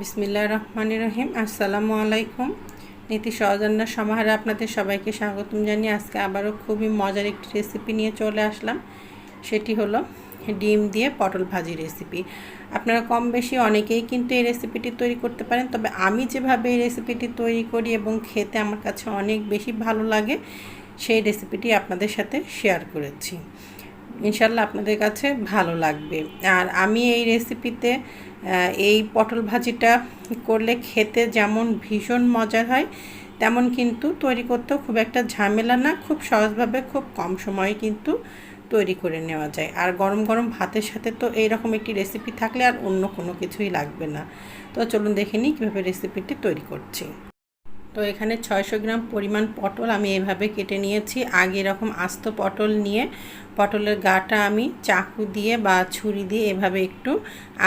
বিসমিল্লাহির রহমানির রহিম। আসসালামু আলাইকুম। নীতি সহজরান্নার সমাহারে আপনাদের সবাইকে স্বাগতম জানিয়ে আজকে আবারও খুবই মজার একটি রেসিপি নিয়ে চলে আসলাম। সেটি হলো ডিম দিয়ে পটল ভাজি রেসিপি। আপনারা কম বেশি অনেকেই কিন্তু এই রেসিপিটি তৈরি করতে পারেন, তবে আমি যেভাবে এই রেসিপিটি তৈরি করি এবং খেতে আমার কাছে অনেক বেশি ভালো লাগে, সেই রেসিপিটি আপনাদের সাথে শেয়ার করেছি। ইনশাল্লাহ আপনাদের কাছে ভালো লাগবে। আর আমি এই রেসিপিতে এই পটল ভাজিটা করলে খেতে যেমন ভীষণ মজার হয়, তেমন কিন্তু তৈরি করতেও খুব একটা ঝামেলা না, খুব সহজভাবে খুব কম সময়ে কিন্তু তৈরি করে নেওয়া যায়। আর গরম গরম ভাতের সাথে তো এইরকম একটি রেসিপি থাকলে আর অন্য কোনো কিছুই লাগবে না। তো চলুন দেখে নিই কীভাবে রেসিপিটি তৈরি করছি। তো এখানে 600 গ্রাম পরিমাণ পটল আমি এভাবে কেটে নিয়েছি। আগে এরকম আস্ত পটল নিয়ে পটলের গাটা আমি চাকু দিয়ে বা ছুরি দিয়ে এভাবে একটু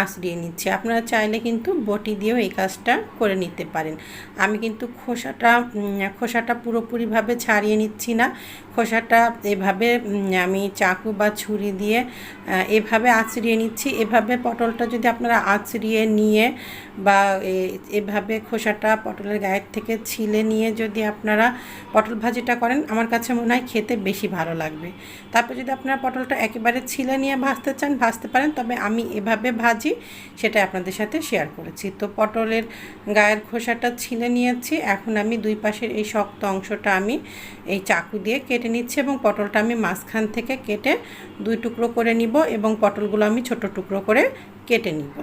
আঁচড়িয়ে নিচ্ছি। আপনারা চাইলে কিন্তু বটি দিয়েও এই কাজটা করে নিতে পারেন। আমি কিন্তু খোসাটা পুরোপুরিভাবে ছাড়িয়ে নিচ্ছি না। খোসাটা এভাবে আমি চাকু বা ছুরি দিয়ে এভাবে আঁচড়িয়ে নিচ্ছি। এভাবে পটলটা যদি আপনারা আঁচড়িয়ে নিয়ে বা এভাবে খোসাটা পটলের গায়ের থেকে ছিলে নিয়ে যদি আপনারা পটল ভাজিটা করেন, আমার কাছে মনে হয় খেতে বেশি ভালো লাগবে। তারপর যদি আপনারা পটলটা একেবারে ছিলে নিয়ে ভাজতে চান ভাজতে পারেন, তবে আমি এভাবে ভাজি সেটা আপনাদের সাথে শেয়ার করেছি। তো পটলের গায়ের খোসাটা ছিলে নিয়েছি। এখন আমি দুই পাশের এই শক্ত অংশটা আমি এই চাকু দিয়ে কেটে নিচ্ছি এবং পটলটা আমি মাঝখান থেকে কেটে দুই টুকরো করে নিব এবং পটলগুলো আমি ছোট টুকরো করে কেটে নিব।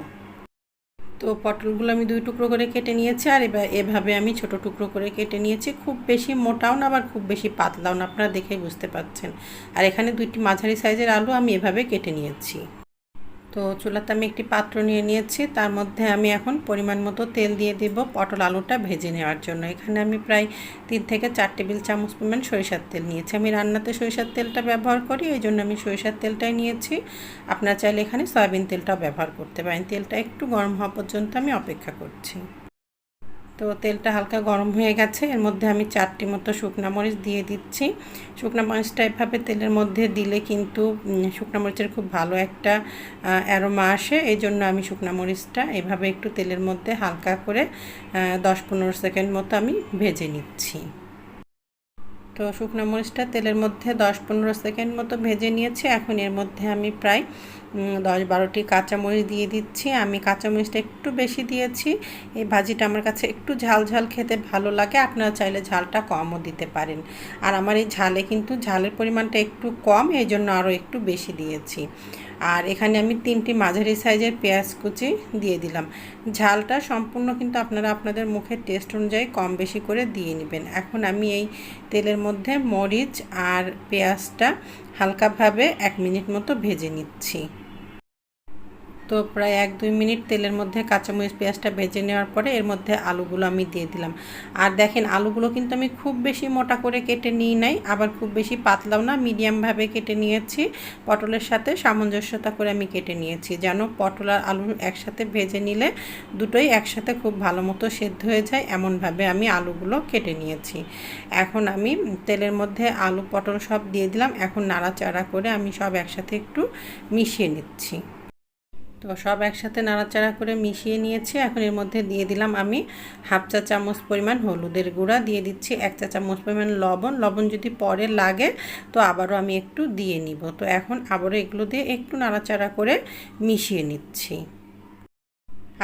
তো পটলগুলো আমি দুই টুকরো করে কেটে নিয়েছি, আর এভাবে আমি ছোট টুকরো করে কেটে নিয়েছি। খুব বেশি মোটাও না আবার খুব বেশি পাতলাও না, আপনারা দেখেই বুঝতে পারছেন। আর এখানে দুইটি মাঝারি সাইজের আলু আমি এভাবে কেটে নিয়েছি। তো চুলাতে আমি একটি পাত্র নিয়ে নিয়েছি, তার মধ্যে আমি এখন পরিমাণ মতো তেল দিয়ে দেব পটল আলুটা ভেজে নেওয়ার জন্য। এখানে আমি প্রায় 3 থেকে 4 টেবিল চামচ পরিমাণ সরিষার তেল নিয়েছি। আমি রান্নাতে সরিষার তেলটা ব্যবহার করি, এই জন্য আমি সরিষার তেলটাই নিয়েছি। আপনারা চাইলে এখানে সয়াবিন তেলটাও ব্যবহার করতে পারেন। তেলটা একটু গরম হওয়া পর্যন্ত আমি অপেক্ষা করছি। তো তেলটা হালকা গরম হয়ে গেছে, এর মধ্যে আমি 4টি মতো শুকনা মরিচ দিয়ে দিচ্ছি। শুকনা মরিচটা এভাবে তেলের মধ্যে দিলে কিন্তু শুকনা মরিচের খুব ভালো একটা অ্যারোমা আসে, এই জন্য আমি শুকনা মরিচটা এভাবে একটু তেলের মধ্যে হালকা করে 10-15 সেকেন্ড মতো আমি ভেজে নিচ্ছি। তো শুকনো মরিচটা তেলের মধ্যে 10-15 সেকেন্ড মতো ভেজে নিয়েছি। এখন এর মধ্যে আমি প্রায় 10-12টি কাঁচামরিচ দিয়ে দিচ্ছি। আমি কাঁচামরিচটা একটু বেশি দিয়েছি। এই ভাজিটা আমার কাছে একটু ঝাল ঝাল খেতে ভালো লাগে, আপনারা চাইলে ঝালটা কমও দিতে পারেন। আর আমার এই ঝালে কিন্তু ঝালের পরিমাণটা একটু কম, এই জন্য আরও একটু বেশি দিয়েছি। আর এখানে আমি 3টি মাঝারি সাইজের পেঁয়াজ কুচি দিয়ে দিলাম। ঝালটা সম্পূর্ণ কিন্তু আপনারা আপনাদের মুখের টেস্ট অনুযায়ী কম বেশি করে দিয়ে নেবেন। এখন আমি এই তেলের মধ্যে মরিচ আর পেঁয়াজটা হালকাভাবে 1 মিনিট মতো ভেজে নিচ্ছি। তো প্রায় 1-2 মিনিট তেলের মধ্যে কাঁচামরিচ পেঁয়াজটা ভেজে নেওয়ার পরে এর মধ্যে আলুগুলো আমি দিয়ে দিলাম। আর দেখেন আলুগুলো কিন্তু আমি খুব বেশি মোটা করে কেটে নিই নাই, আবার খুব বেশি পাতলাও না, মিডিয়ামভাবে কেটে নিয়েছি। পটলের সাথে সামঞ্জস্যতা করে আমি কেটে নিয়েছি, যেন পটল আর আলু একসাথে ভেজে নিলে দুটোই একসাথে খুব ভালো মতো সেদ্ধ হয়ে যায়, এমনভাবে আমি আলুগুলো কেটে নিয়েছি। এখন আমি তেলের মধ্যে আলু পটল সব দিয়ে দিলাম। এখন নাড়াচাড়া করে আমি সব একসাথে একটু মিশিয়ে নিচ্ছি। তো সব একসাথে নাড়াচাড়া করে মিশিয়ে নিয়েছি। এখন এর মধ্যে দিয়ে দিলাম আমি 1/2 চা চামচ পরিমাণ হলুদের গুঁড়া, দিয়ে দিচ্ছি 1 চা চামচ পরিমাণ লবণ যদি পরে লাগে তো আবারও আমি একটু দিয়ে নিব। তো এখন আবারও এগুলো দিয়ে একটু নাড়াচাড়া করে মিশিয়ে নিচ্ছি।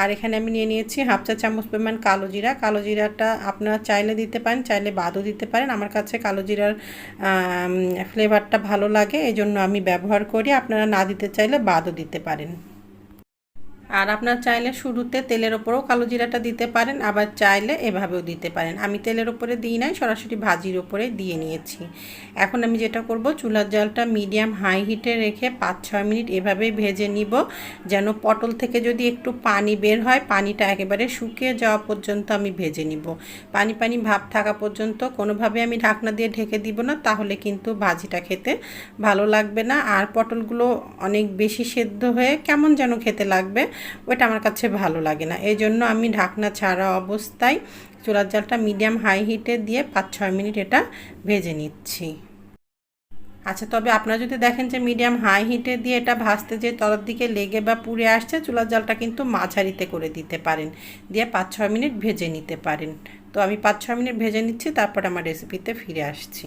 আর এখানে আমি নিয়ে নিয়েছি 1/2 চা চামচ পরিমাণ কালো জিরা। কালো জিরাটা আপনারা চাইলে দিতে পারেন, চাইলে বাদও দিতে পারেন। আমার কাছে কালো জিরার ফ্লেভারটা ভালো লাগে, এই জন্য আমি ব্যবহার করি। আপনারা না দিতে চাইলে বাদও দিতে পারেন। আর আপনারা চাইলে শুরুতে তেলের ওপরেও কালো জিরাটা দিতে পারেন, আবার চাইলে এভাবেও দিতে পারেন। আমি তেলের ওপরে দিই নাই, সরাসরি ভাজির ওপরে দিয়ে নিয়েছি। এখন আমি যেটা করব, চুলার জালটা মিডিয়াম হাই হিটে রেখে 5-6 মিনিট এভাবেই ভেজে নিব, যেন পটল থেকে যদি একটু পানি বের হয় পানিটা একেবারে শুকিয়ে যাওয়া পর্যন্ত আমি ভেজে নিব। পানি পানি ভাব থাকা পর্যন্ত কোনোভাবে আমি ঢাকনা দিয়ে ঢেকে দিব না, তাহলে কিন্তু ভাজিটা খেতে ভালো লাগবে না। আর পটলগুলো অনেক বেশি সেদ্ধ হয়ে কেমন যেন খেতে লাগবে, ওটা আমার কাছে ভালো লাগে না। এই জন্য আমি ঢাকনা ছাড়া অবস্থায় চুলার জালটা মিডিয়াম হাই হিটে দিয়ে 5-6 মিনিট এটা ভেজে নিচ্ছি। আচ্ছা, তবে আপনারা যদি দেখেন যে মিডিয়াম হাই হিটে দিয়ে এটা ভাজতে যে তলার দিকে লেগে বা পুড়ে আসছে, চুলার জালটা কিন্তু মাঝারিতে করে দিতে পারেন, দিয়ে 5-6 মিনিট ভেজে নিতে পারেন। তো আমি 5-6 মিনিট ভেজে নিচ্ছি, তারপর আমার রেসিপিতে ফিরে আসছি।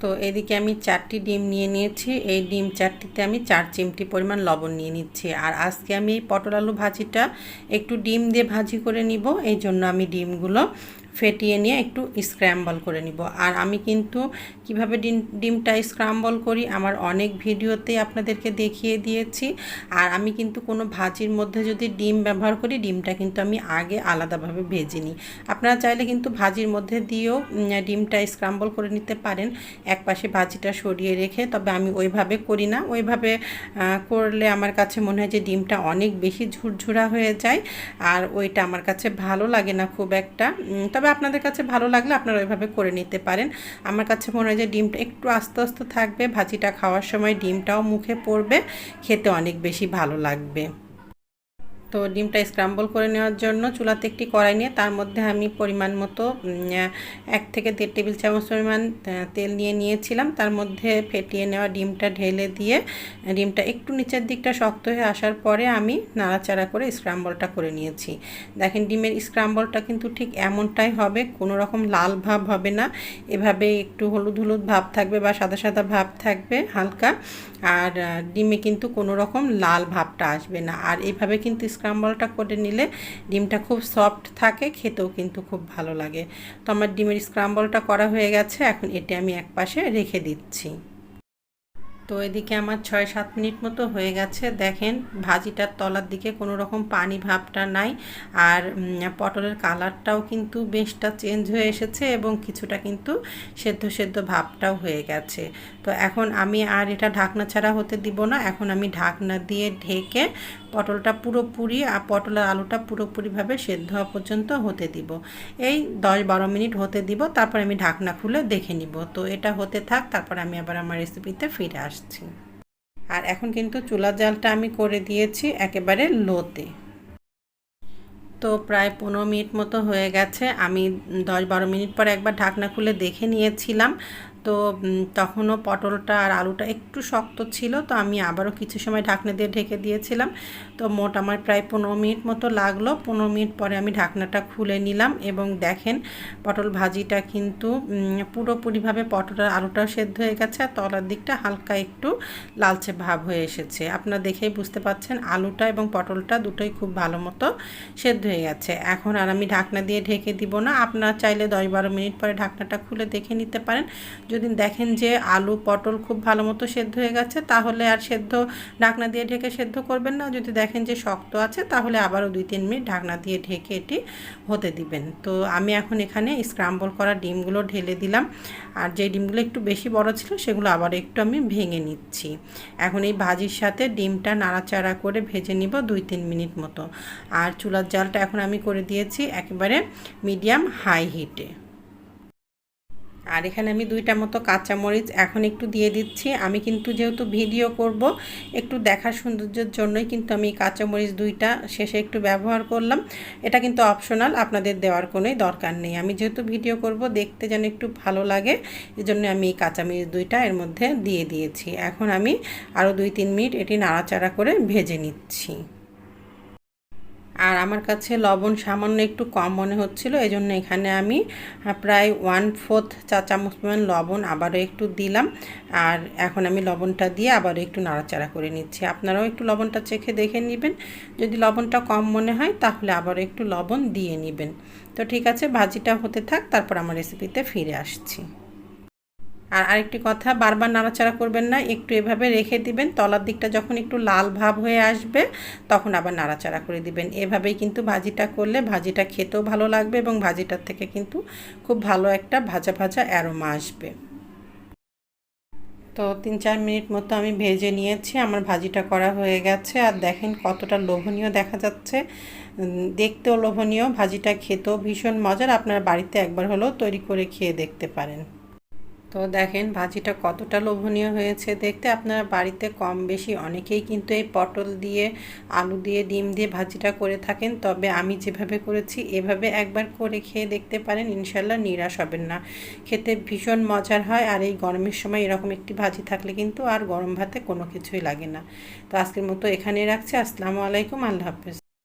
তো এদিকে আমি 4টি ডিম নিয়ে নিয়েছি। এই ডিম 4টিতে আমি 4 চিমটি পরিমাণ লবণ নিয়ে নিচ্ছি। আর আজকে আমি এই পটল আলু ভাজিটা একটু ডিম দিয়ে ভাজি করে নিব, এই জন্য আমি ডিমগুলো ফেটিয়ে নিয়ে একটু স্ক্র্যাম্বল করে নিব। আর আমি কিন্তু কিভাবে ডিমটা স্ক্র্যাম্বল করি আমার অনেক ভিডিওতে আপনাদেরকে দেখিয়ে দিয়েছি। আর আমি কিন্তু কোনো ভাজির মধ্যে যদি ডিম ব্যবহার করি, ডিমটা কিন্তু আমি আগে আলাদাভাবে ভেজে নিই। আপনারা চাইলে কিন্তু ভাজির মধ্যে দিয়েও ডিমটা স্ক্র্যাম্বল করে নিতে পারেন, একপাশে ভাজিটা সরিয়ে রেখে। তবে আমি ওইভাবে করি না, ওইভাবে করলে আমার কাছে মনে হয় যে ডিমটা অনেক বেশি ঝুরঝুরা হয়ে যায়, আর ওইটা আমার কাছে ভালো লাগে না খুব একটা। তবে আপনাদের কাছে ভালো লাগলে আপনারা ওইভাবে করে নিতে পারেন। আমার কাছে মনে হয় যে ডিমটা একটু আস্তে আস্তে থাকবে, ভাজিটা খাওয়ার সময় ডিমটাও মুখে পড়বে, খেতে অনেক বেশি ভালো লাগবে। তো ডিমটা স্ক্রাম্বল করে নেওয়ার জন্য চুলাতে একটি কড়াই নিয়ে তার মধ্যে আমি পরিমাণ মতো 1 থেকে 1.5 টেবিল চামচ পরিমাণ তেল নিয়ে নিয়েছিলাম। তার মধ্যে ফেটিয়ে নেওয়া ডিমটা ঢেলে দিয়ে ডিমটা একটু নিচের দিকটা শক্ত হয়ে আসার পরে আমি নাড়াচাড়া করে স্ক্রাম্বলটা করে নিয়েছি। দেখেন ডিমের স্ক্রাম্বলটা কিন্তু ঠিক এমনটাই হবে, কোনো রকম লাল ভাব হবে না, এভাবে একটু হলুদ হলুদ ভাব থাকবে বা সাদা সাদা ভাব থাকবে হালকা। আর ডিমে কিন্তু কোনো রকম লাল ভাবটা আসবে না। আর এইভাবে কিন্তু স্ক্রাম্বলটা করে নিলে ডিমটা খুব সফট থাকে, খেতেও কিন্তু খুব ভালো লাগে। তো আমার ডিমের স্ক্রাম্বলটা করা হয়ে গেছে, এখন এটি আমি একপাশে রেখে দিচ্ছি। তো এদিকে আমার 6-7 মিনিট মতো হয়ে গেছে। দেখেন ভাজিটার তলার দিকে কোনো রকম পানি ভাবটা নাই, আর পটলের কালারটাও কিন্তু বেশটা চেঞ্জ হয়ে এসেছে এবং কিছুটা কিন্তু সেদ্ধ সেদ্ধ ভাবটাও হয়ে গেছে। তো এখন আমি আর এটা ঢাকনা ছাড়া হতে দিব না, এখন আমি ঢাকনা দিয়ে ঢেকে পটলটা পুরোপুরি আর পটলের আলুটা পুরোপুরিভাবে সেদ্ধ হওয়া পর্যন্ত হতে দিব। এই 10-12 মিনিট হতে দিব, তারপর আমি ঢাকনা খুলে দেখে নিব। তো এটা হতে থাক, তারপর আমি আবার আমার রেসিপিতে ফিরে আসছি। আর এখন কিন্তু চুলার জালটা আমি করে দিয়েছি একেবারে লোতে। তো প্রায় 15 মিনিট মতো হয়ে গেছে। আমি 10-12 মিনিট পর একবার ঢাকনা খুলে দেখে নিয়েছিলাম। তো তখনও পটলটা আর আলুটা একটু শক্ত ছিল, তো আমি আবারও কিছু সময় ঢাকনা দিয়ে ঢেকে দিয়েছিলাম। তো মোট আমার প্রায় 15 মিনিট মতো লাগলো। 15 মিনিট পরে আমি ঢাকনাটা খুলে নিলাম এবং দেখেন পটল ভাজিটা কিন্তু পুরোপুরিভাবে পটল আর আলুটাও সেদ্ধ হয়ে গেছে, আর তলার দিকটা হালকা একটু লালচে ভাব হয়ে এসেছে। আপনারা দেখেই বুঝতে পাচ্ছেন আলুটা এবং পটলটা দুটোই খুব ভালো মতো সেদ্ধ হয়ে গেছে। এখন আর আমি ঢাকনা দিয়ে ঢেকে দিব না, আপনারা চাইলে 10-12 মিনিট পরে ঢাকনাটা খুলে দেখে নিতে পারেন। যদি দেখেন যে আলু পটল খুব ভালো মতো সেদ্ধ হয়ে গেছে, তাহলে আর ঢাকনা দিয়ে ঢেকে সেদ্ধ করবেন না। যদি দেখেন যে শক্ত আছে, তাহলে আবারও 2-3 মিনিট ঢাকনা দিয়ে ঢেকে এটি হতে দিবেন। তো আমি এখন এখানে স্ক্রাম্বল করা ডিমগুলো ঢেলে দিলাম, আর যে ডিমগুলো একটু বেশি বড় ছিল সেগুলো আবার একটু আমি ভেঙে নিচ্ছি। এখন এই ভাজির সাথে ডিমটা নাড়াচাড়া করে ভেজে নিব 2-3 মিনিট মতো। আর চুলার জালটা এখন আমি করে দিয়েছি একেবারে মিডিয়াম হাই হিটে। আর এখানে আমি 2টা মতো কাঁচামরিচ এখন একটু দিয়ে দিচ্ছি। আমি কিন্তু যেহেতু ভিডিও করব, একটু দেখার সৌন্দর্যের জন্যই কিন্তু আমি কাঁচামরিচ 2টা শেষে একটু ব্যবহার করলাম। এটা কিন্তু অপশনাল, আপনাদের দেওয়ার কোনোই দরকার নেই। আমি যেহেতু ভিডিও করব, দেখতে যেন একটু ভালো লাগে, এজন্য আমি এই কাঁচামরিচ 2টা এর মধ্যে দিয়ে দিয়েছি। এখন আমি আরও 2-3 মিনিট এটি নাড়াচাড়া করে ভেজে নিচ্ছি। আর আমার কাছে লবণ সামান্য একটু কম মনে হচ্ছিল, এজন্য এখানে আমি প্রায় 1/4 চা চামচ পরিমাণ লবণ আবারও একটু দিলাম। আর এখন আমি লবণটা দিয়ে আবারও একটু নাড়াচাড়া করে নিচ্ছি। আপনারাও একটু লবণটা চেখে দেখে নেবেন, যদি লবণটা কম মনে হয় তাহলে আবারও একটু লবণ দিয়ে নেবেন। তো ঠিক আছে, ভাজিটা হতে থাক, তারপর আমার রেসিপিতে ফিরে আসছি। আর আরেকটি কথা, বারবার নাড়াচাড়া করবেন না, একটু এভাবে রেখে দিবেন। তলার দিকটা যখন একটু লাল ভাব হয়ে আসবে, তখন আবার নাড়াচাড়া করে দিবেন। এভাবেই কিন্তু ভাজিটা করলে ভাজিটা খেতেও ভালো লাগবে এবং ভাজিটার থেকে কিন্তু খুব ভালো একটা ভাজা ভাজা অ্যারোমা আসবে। তো 3-4 মিনিট মতো আমি ভেজে নিয়েছি, আমার ভাজিটা করা হয়ে গেছে। আর দেখেন কতটা লোভনীয় দেখা যাচ্ছে, দেখতেও লোভনীয়, ভাজিটা খেতেও ভীষণ মজার। আপনারা বাড়িতে একবার হলেও তৈরি করে খেয়ে দেখতে পারেন। তো দেখেন ভাজিটা কতটা লোভনীয় হয়েছে দেখতে। আপনারা বাড়িতে কম বেশি অনেকেই কিন্তু এই পটল দিয়ে, আলু দিয়ে, ডিম দিয়ে ভাজিটা করে থাকেন, তবে আমি যেভাবে করেছি এভাবে একবার করে খেয়ে দেখতে পারেন, ইনশাল্লাহ নিরাশ হবেন না। খেতে ভীষণ মজার হয়, আর এই গরমের সময় এরকম একটি ভাজি থাকলে কিন্তু আর গরম ভাতে কোনো কিছুই লাগে না। তো আজকের মতো এখানেই রাখছি। আসসালামু আলাইকুম, আল্লাহ হাফেজ।